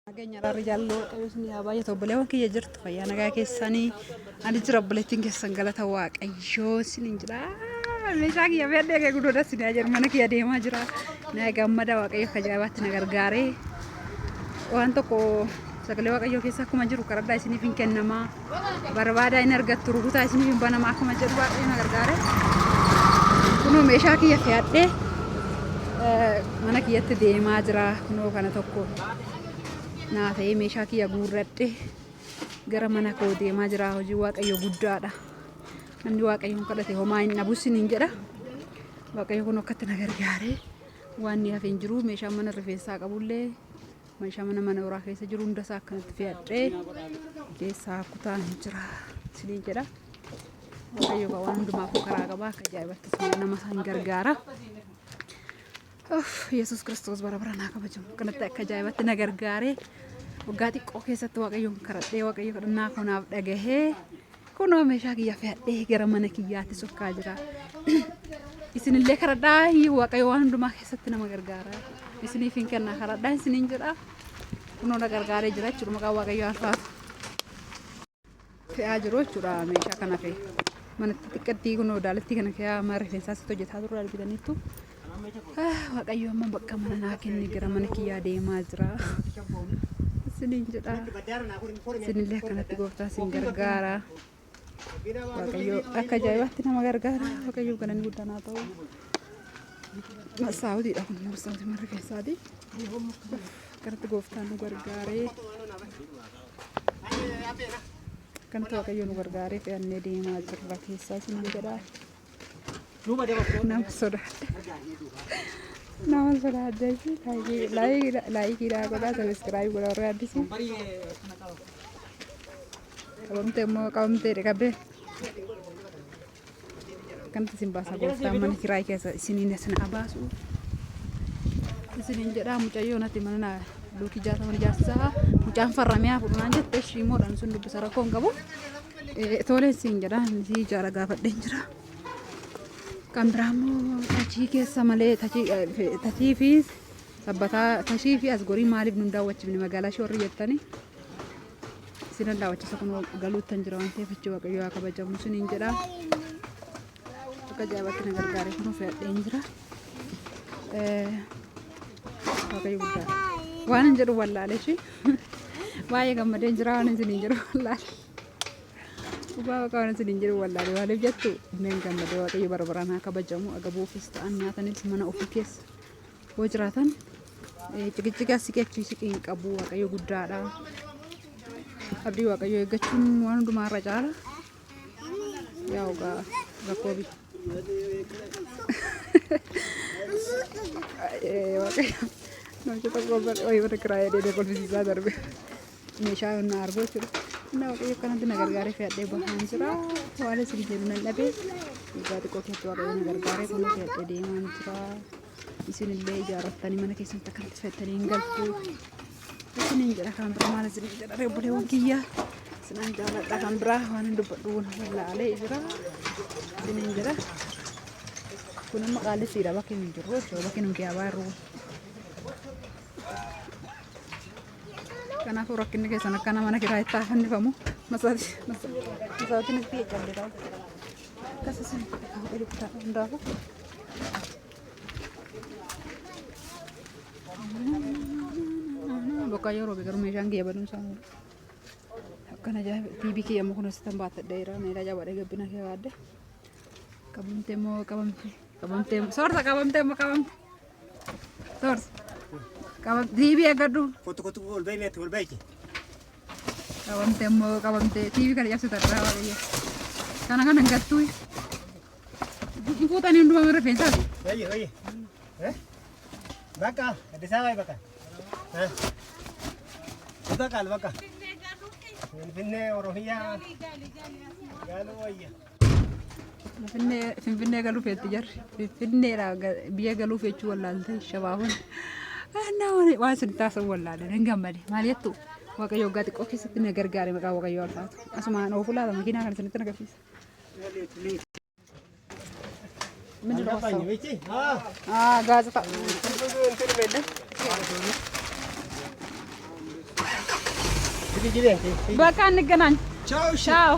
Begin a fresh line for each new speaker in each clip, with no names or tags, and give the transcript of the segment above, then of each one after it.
Agenya rarri jallo qabesni abaayya tobbolee waan kiyya jirtu fayyaa nagaa keessanii ani jira obboleettiin keessan galata waaqayyoo sinin jira meeshaa kiyya fedhee kee guddoodha sinaa jira mana kiyya deemaa jira naa gammada waaqayyo kajaabaatti na gargaaree waan tokko sagalee waaqayyoo keessa akkuma jiru karaddaa isiniif hin kennamaa barbaadaa hin argattu rukutaa isiniif hin banamaa akkuma jedhu waaqayyo na gargaaree kunoo meeshaa kiyya fedhee mana kiyyatti deemaa jira kunoo kana tokko naafee meeshaa kiyya guurradhe gara mana koo deemaa jira hojii waaqayyo guddaadha manni waaqayyoon kadhate homaa hin dhabusin jedha waaqayyo kun akkatti na gargaaree waan ni hafeen jiru meeshaa mana rifeensaa qabullee meeshaa mana horaa keessa jiru hundasaa akkanatti fe'adhee keessaa kutaan jira siniin jedha waaqayyo waan hundumaaf karaa qaba akka ajaa'ibatti nama san gargaara. Yesus Kristos bara-barana kabajamu kanatti akka ajaa'ibatti na gargaaree waggaa xiqqoo keessatti waaqayyoon kadhadhee waaqayyo kadhannaa kanaaf dhagahee kunoo meeshaa kiyya fe'adhee gara mana kiyyaatti sokkaa jira. Isinillee kadhadhaa waaqayyo waan hundumaa keessatti nama gargaara. Isiniif hin kenna kadhadhaa isiniin jedha. Kunoo na gargaaree jira jechuudha maqaa waaqayyo alfaatu. Fe'aa jiru jechuudha meeshaa kana fe'e. Manatti xiqqattii kunoo daalattii kana fe'aa mana rifeensaatti hojjetaa turre argitaniittu. Waaqayyo amma bakka mana naa kenne gara mana kiyyaa deemaa jira. Sinin jedha. Sinillee akkanatti gooftaa sin gargaara. Waaqayyo akka ajaa'ibaatti nama gargaara. Waaqayyo galanni guddaan haa ta'u. Masaawotiidha kun masaawoti mana keessaati. Akkanatti gooftaan nu gargaaree. Akkanatti waaqayyo nu gargaaree fe'annee deemaa jirra keessaa sinin jedha. Nama sodaadha. Nama sodaadha sih. Like kita godha subscribe godha warra addisi. Qabamtee dhaqabee. Kanatti isin baasa gooftaan mana kiraa keessa isiniin isin abaasu. Isiniin jedha mucayyoo natti mana luukii jaataman jaarsaa mucaan farramee fudhunaan jette shiimoodhaan sun dubbisa rakkoon qabu. Tole isin jedha si jaara gaafadheen jira. Kambraamo tachii keessa malee tachii fi sabbataa tachii fi asgorii maaliif nu daawwachifne magaalaa shoorri jettanii sinan daawwachisa kun galuuttan jira waan ta'eef jechuudha waaqayyo haa kabajamu siniin jedha akka ajaa'ibatti na gargaaree kun fe'adheen jira waaqayyo guddaa waan hin jedhu wallaalee shi baay'ee gammadeen jira waan hin jedhu wallaalee. Ubaa kawan sinin jiru wallahi waliif jettu men gammade waaqayyo bara-barana kabajamu agabuufis ta'an nyaatanis mana ofii keessa hoo jiraatan ciqiciqa siqachiisiin qabu waaqayyo guddaadha. Abdii waaqayyo eeggachuun waan hundumaa irra caala. Yaa ogaa rakkoobi. Waaqayyo namni tokko wayii kiraa jedhee kolfisiisaa darbe meeshaa na argoo jiru. Nah, waktu kanatti na gargaaree fe'adhee bahaan jira. Waan isin jedhu nan dhabe. Waggaa xiqqoo keessatti waaqayyo na gargaaree kun fe'adhee deemaan jira. Isinillee ijaarrattanii mana keessatti akkanatti fe'attanii hin galtu. Isiniin jedha kan biraa maal isiniin jedha reebboleewwan kiyya. Isinaan jaalladha kan biraa waan hin dubbadhu wallaalee jira. Isiniin jedha. Kun amma qaalessiidha bakki hin jirru jechuudha bakki nuti abaa jirru. Kanaafuu rakkinni keessan akka nama mana kiraa itti fannifamu masaatiin itti eeggalleedha. Akkasii sun dhiibbaa hundaafu. Bakka yeroo garuu meeshaan kiyya baduun isaa akkana ajaa'iba TV kiyya amma kun asitti baatadheera meeshaa jabaadhee gabbina kee baadde qabamtee moo qabamtee soorta qabamtee moo qabamte soorta. TV agardu.
Kotu ol baiki.
Kabamte TV kan jabse tarra waliya. Kana ngattu. Futa ni nduma mere pensa.
Oye. Baka, ada sawa baka. Udah kal baka. Finne orohiya. Galu oya. Finne galu fetti jar. Finne ra biya galu fechu wallahi shabahun. Waan isin taasisan wallaalee hin gammade maal jettu waaqayyo waggaa xiqqoo keessatti na gargaare maqaa waaqayyo alfaatu asumaan oofu laata makiinaa kana isinitti agarsiisa. Gaazexaa. በቃ እንገናኝ። ቻው።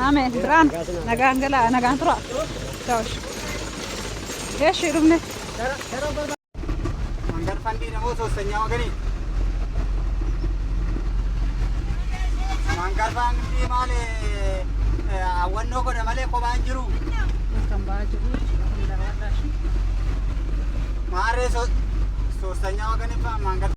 አሜን። ብርሃን ነጋን ገላ ነጋን ትሯ ቻው። እሺ ሩምነ
መንገድ ፈንዲ ደግሞ ሶስተኛ ወገኔ መንገድ ፈንዲ ማለ አወኖ ጎደ ማለ ቆባንጅሩ
ተንባጅሩ እንደዋዳሽ
ማረ ሶስተኛ ወገኔ መንገድ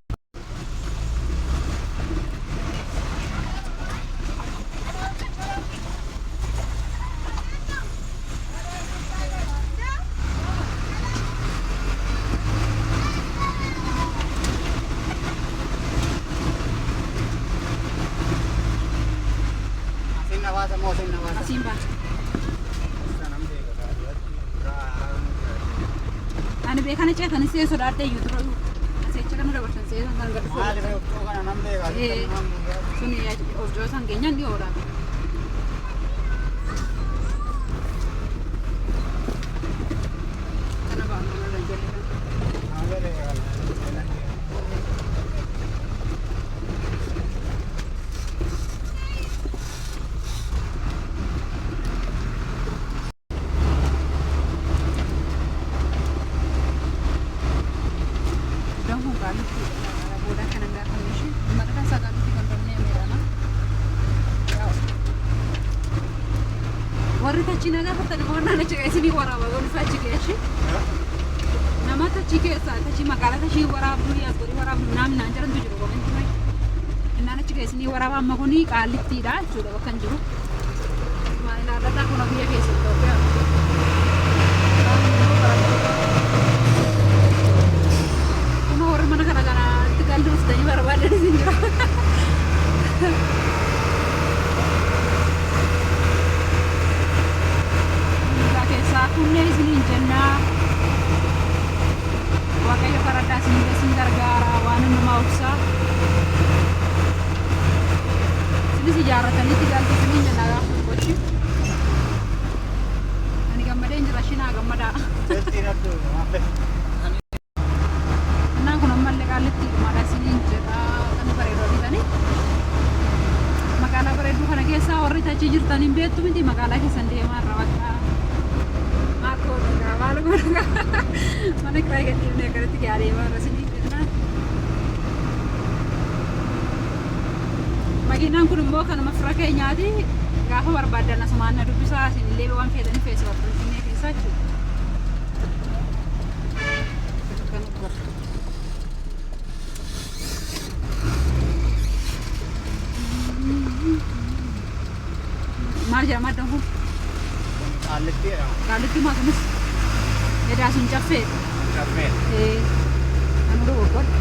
Ani beekana ceetan isee sodaadhee iyyuu tura aseecha kana dabarsan seetan kan gadi suni of joosan keenyan dhiyoodha. Kana baanuma kan jedhan. Warri tachi nagaa furtanii boonnaan achi keessanii waraabaa gonfaa achi keessi. Nama tachi keessa tachi magaalaa tachi waraabduu as godhii waraabduu naannaan jirantu jiru komentii mayi. Innaan achi keessanii waraabaa amma kuni qaallittiidha jechuudha bakka hin jiru. Maalilaa irratti akkuma biyya keessatti Itoophiyaa. Kuma warri mana kana kanaatti galduus ta'ii barbaadan isin jira. Kunneen isiniin jennaa waaqayyo karaddaa isin gargaara waan nama obsaa isinis ijaarrataniitti galtu isiniin jennaa gaafa gochi ani gammadeen jira shinaa gammadaa innaan kun ammallee qaallitti dhumaadha isiniin jedha kan bareedoo bitanii magaalaa bareedduu kana keessaa warri tachi jirtaniin beektu miti magaalaa keessan deemaa irraa bakka mana kiraa gadhiifne akkanatti gaarii warra isinii jennaan. Makiinaan kun immoo kanuma fira keenyaati gaafa barbaadan asumaan na dubbisaa isin illee waan feetanii feesa warra Finfinnee keessaa jechuudha. Maal jedhama addaan kun? Qaalitti maakamis edaa sun caffeedha. Kan oduu boqqoodha.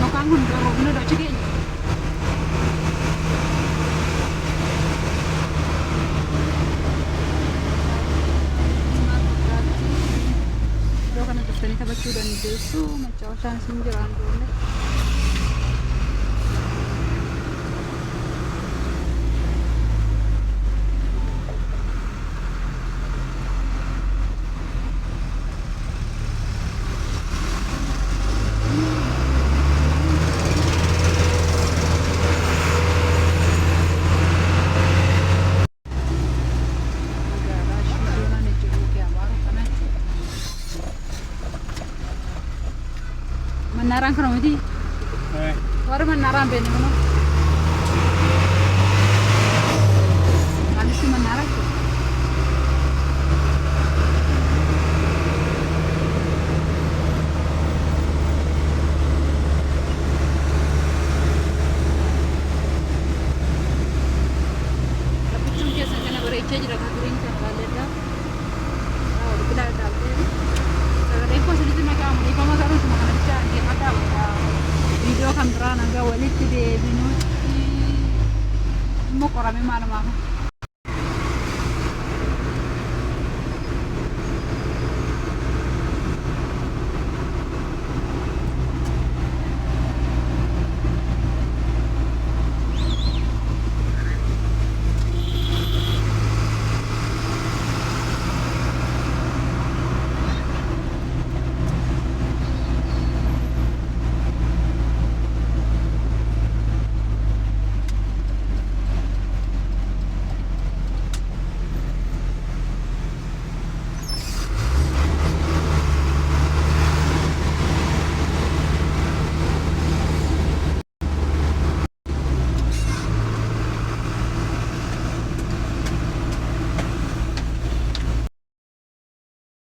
Mukaan kun roobina dhochi keenya. Iddoo kana dhuftanii taphachuu dandeessu. Machaawashaan isin jiraan doonne. Menarang kan mesti. Baru menarang beni mana? Kali si menarang. Tapi cuma biasa kena berecha jadi rakyat kering cara leda. Oh, kita ada apa? Kalau sedikit macam ni, kalau masalah cuma kan bisa dia ada video kamera naga wali tu dia binuti, mau korang memang mana?